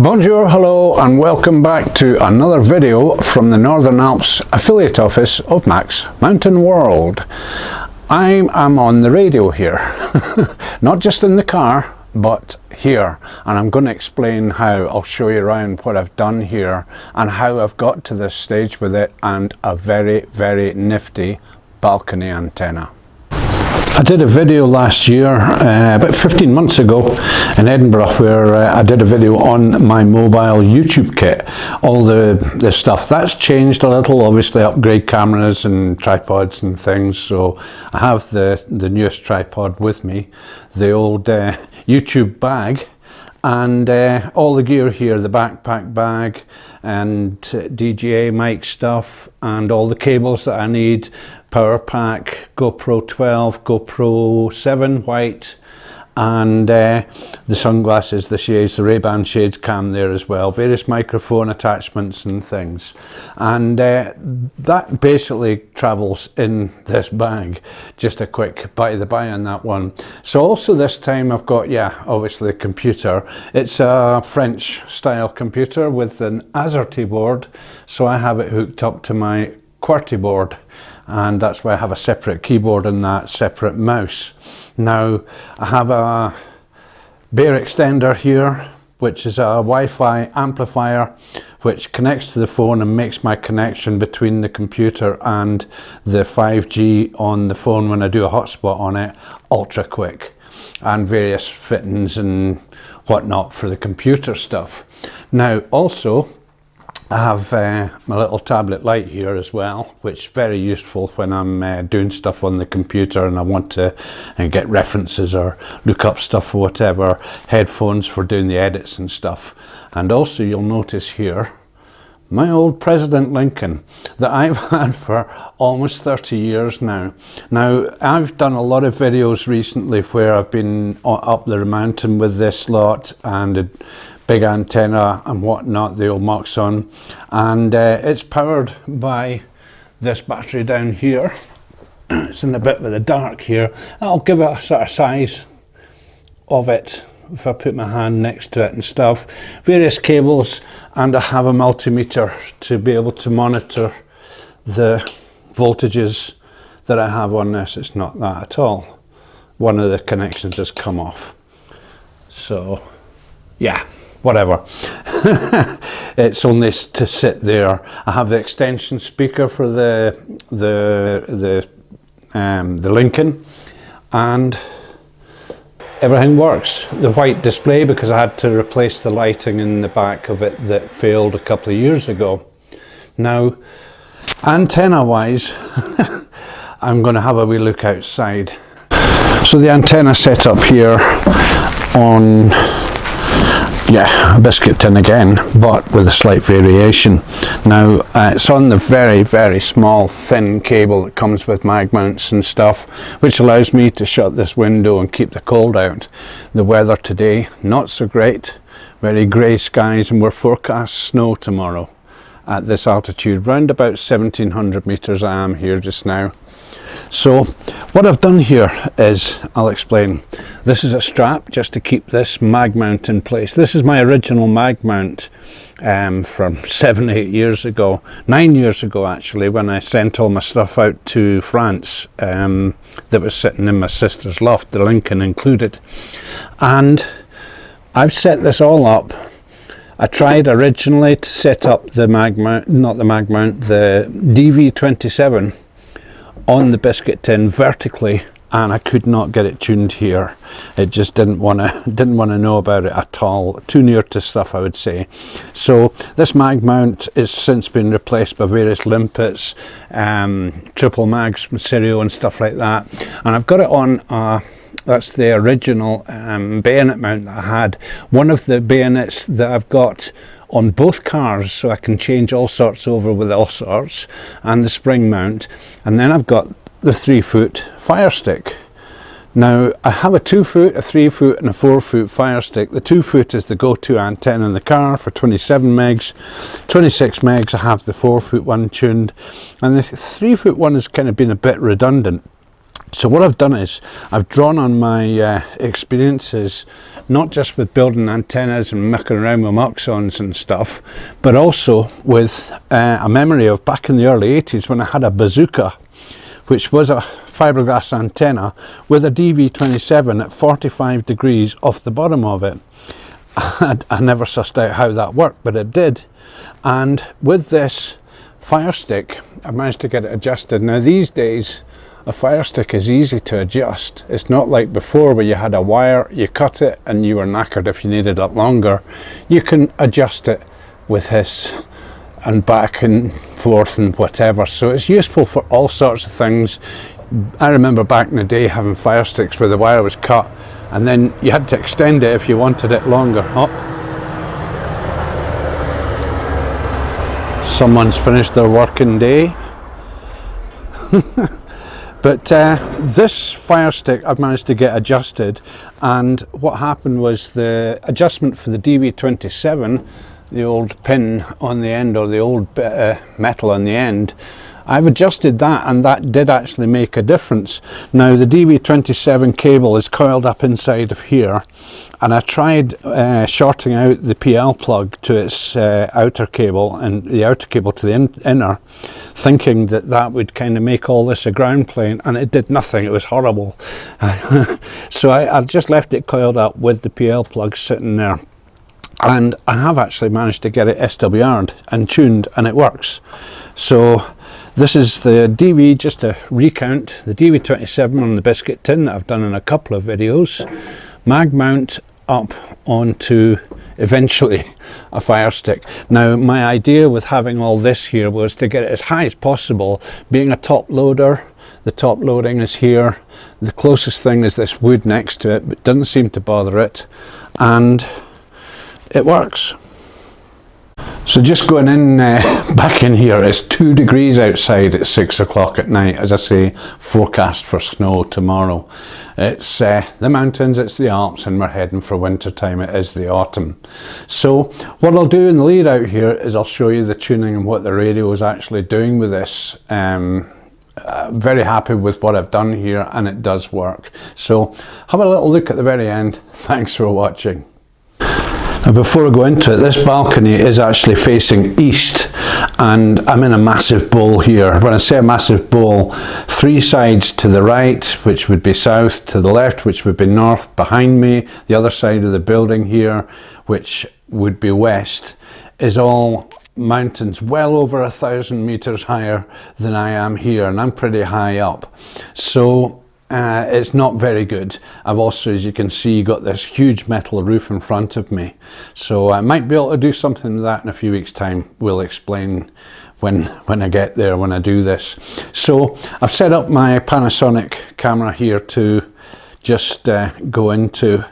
Bonjour, hello and welcome back to another video from the Northern Alps affiliate office of MaxMountainWorld. I am on the radio here, not just in the car but here, and I'm going to explain how. I'll show you around what I've done here and how I've got to this stage with it, and a very nifty balcony antenna. I did a video last year, about 15 months ago in Edinburgh, where I did a video on my mobile YouTube kit, all the stuff. That's changed a little, obviously upgrade cameras and tripods and things, so I have the newest tripod with me, the old YouTube bag, and all the gear here, the backpack bag and DJI mic stuff and all the cables that I need, power pack, GoPro 12, GoPro 7 white, and the sunglasses, the shades, the Ray-Ban shades cam there as well, various microphone attachments and things, and that basically travels in this bag. Just a quick by the by on that one. So also this time I've got, obviously a computer. It's a French style computer with an AZERTY board, so I have it hooked up to my QWERTY board, and that's why I have a separate keyboard and that separate mouse. Now I have a Bear extender here, which is a Wi-Fi amplifier which connects to the phone and makes my connection between the computer and the 5G on the phone when I do a hotspot on it ultra quick, and various fittings and whatnot for the computer stuff. Now also I have my little tablet light here as well, which is very useful when I'm doing stuff on the computer and I want to get references or look up stuff or whatever. Headphones for doing the edits and stuff. And also you'll notice here my old President Lincoln that I've had for almost 30 years now. Now I've done a lot of videos recently where I've been up the mountain with this lot and a big antenna and whatnot, the old Moxon, and it's powered by this battery down here. It's in a bit with the dark here. I'll give it a sort of size of it if I put my hand next to it and stuff. Various cables, and I have a multimeter to be able to monitor the voltages that I have on this. It's not that at all. One of the connections has come off. So yeah, whatever. It's only to sit there. I have the extension speaker for the Lincoln, and everything works. The white display, because I had to replace the lighting in the back of it that failed a couple of years ago. Now antenna wise I'm going to have a wee look outside. So the antenna set up here on a biscuit tin again, but with a slight variation. Now it's on the very small thin cable that comes with mag mounts and stuff, which allows me to shut this window and keep the cold out. The weather today not so great, very grey skies, and we're forecast snow tomorrow at this altitude, round about 1700 meters I am here just now. So what I've done here is, I'll explain. This is a strap just to keep this mag mount in place. This is my original mag mount from 7-8 years ago, 9 years ago actually, when I sent all my stuff out to France, that was sitting in my sister's loft, the Lincoln included. And I've set this all up. I tried originally to set up the mag mount, not the mag mount, the DV27 on the biscuit tin vertically, and I could not get it tuned here. It just didn't want to know about it at all. Too near to stuff, I would say. So this mag mount has since been replaced by various limpets, triple mags from Stereo and stuff like that, and I've got it on that's the original bayonet mount that I had. One of the bayonets that I've got on both cars, so I can change all sorts over with all sorts, and the spring mount. And then I've got the 3-foot FireStik. Now I have a 2-foot, a 3-foot and a 4-foot FireStik. The 2-foot is the go-to antenna in the car for 27 megs. 26 megs I have the 4-foot one tuned, and the 3-foot one has kind of been a bit redundant. So what I've done is I've drawn on my experiences, not just with building antennas and mucking around with Moxons and stuff, but also with a memory of back in the early 80s when I had a Bazooka, which was a fiberglass antenna with a DV27 at 45 degrees off the bottom of it. I never sussed out how that worked, but it did. And with this FireStik, I managed to get it adjusted. Now these days, a FireStik is easy to adjust. It's not like before where you had a wire, you cut it and you were knackered if you needed it longer. You can adjust it with this and back and forth and whatever. So it's useful for all sorts of things. I remember back in the day having FireStiks where the wire was cut and then you had to extend it if you wanted it longer. Oh. Someone's finished their working day. But this FireStik I've managed to get adjusted, and what happened was the adjustment for the DV27, the old pin on the end, or the old bit of metal on the end, I've adjusted that and that did actually make a difference. Now the DV27 cable is coiled up inside of here, and I tried shorting out the PL plug to its outer cable and the outer cable to the inner, thinking that that would kind of make all this a ground plane, and it did nothing. It was horrible. So I just left it coiled up with the PL plug sitting there. And I have actually managed to get it SWR'd and tuned, and it works. So this is the DV, just to recount, the DV27 on the biscuit tin that I've done in a couple of videos. Mag mount up onto eventually a FireStik. Now my idea with having all this here was to get it as high as possible. Being a top loader, the top loading is here. The closest thing is this wood next to it, but doesn't seem to bother it. And it works. So just going in back in here, it's 2 degrees outside at 6 o'clock at night. As I say, forecast for snow tomorrow. It's the mountains, it's the Alps, and we're heading for winter time. It is the autumn. So what I'll do in the lead out here is I'll show you the tuning and what the radio is actually doing with this. Very happy with what I've done here, and it does work. So have a little look at the very end. Thanks for watching. Now before I go into it, this balcony is actually facing east, and I'm in a massive bowl here. When I say a massive bowl, 3 sides to the right, which would be south, to the left, which would be north behind me, the other side of the building here, which would be west, is all mountains well over 1,000 meters higher than I am here, and I'm pretty high up. So it's not very good. I've also, as you can see, got this huge metal roof in front of me, so I might be able to do something with that in a few weeks time. We'll explain when I get there, when I do this. So I've set up my Panasonic camera here to just go into,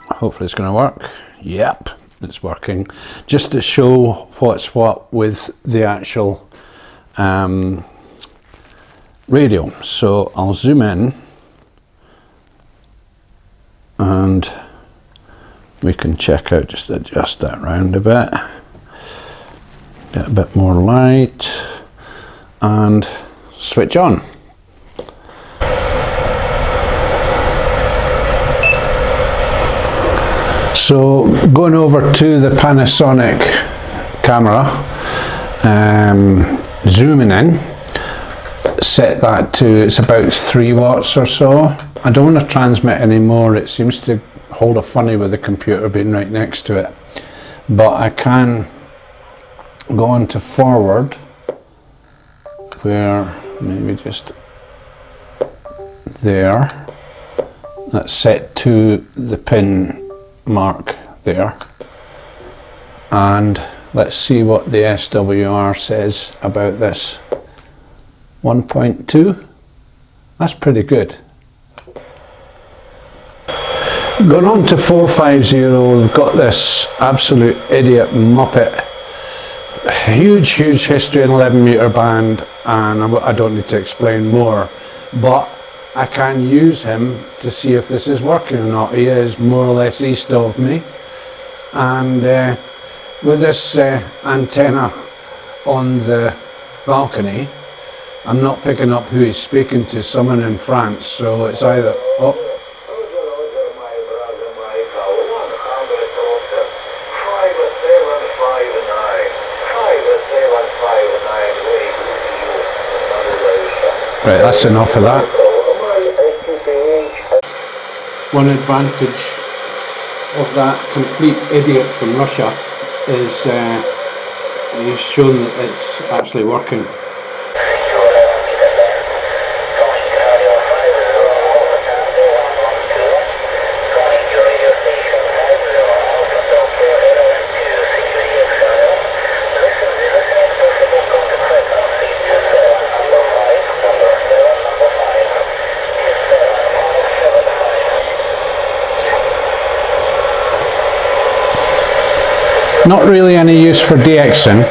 hopefully it's going to work. Yep, it's working, just to show what's what with the actual radio. So I'll zoom in and we can check out, just adjust that round a bit, get a bit more light and switch on. So going over to the Panasonic camera, zooming in, set that to, it's about 3 watts or so. I don't want to transmit anymore. It seems to hold a funny with the computer being right next to it. But I can go on to forward, where maybe just there. That's set to the pin mark there. And let's see what the SWR says about this. 1.2, that's pretty good. Going on to 450, we've got this absolute idiot Muppet. Huge history in 11-meter band, and I don't need to explain more, but I can use him to see if this is working or not. He is more or less east of me, and with this antenna on the balcony, I'm not picking up who he's speaking to, someone in France, so it's either, oh, right, that's enough of that. One advantage of that complete idiot from Russia is he's shown that it's actually working. Not really any use for DXing.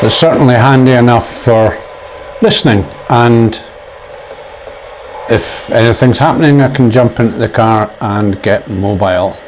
It's certainly handy enough for listening, and if anything's happening I can jump into the car and get mobile.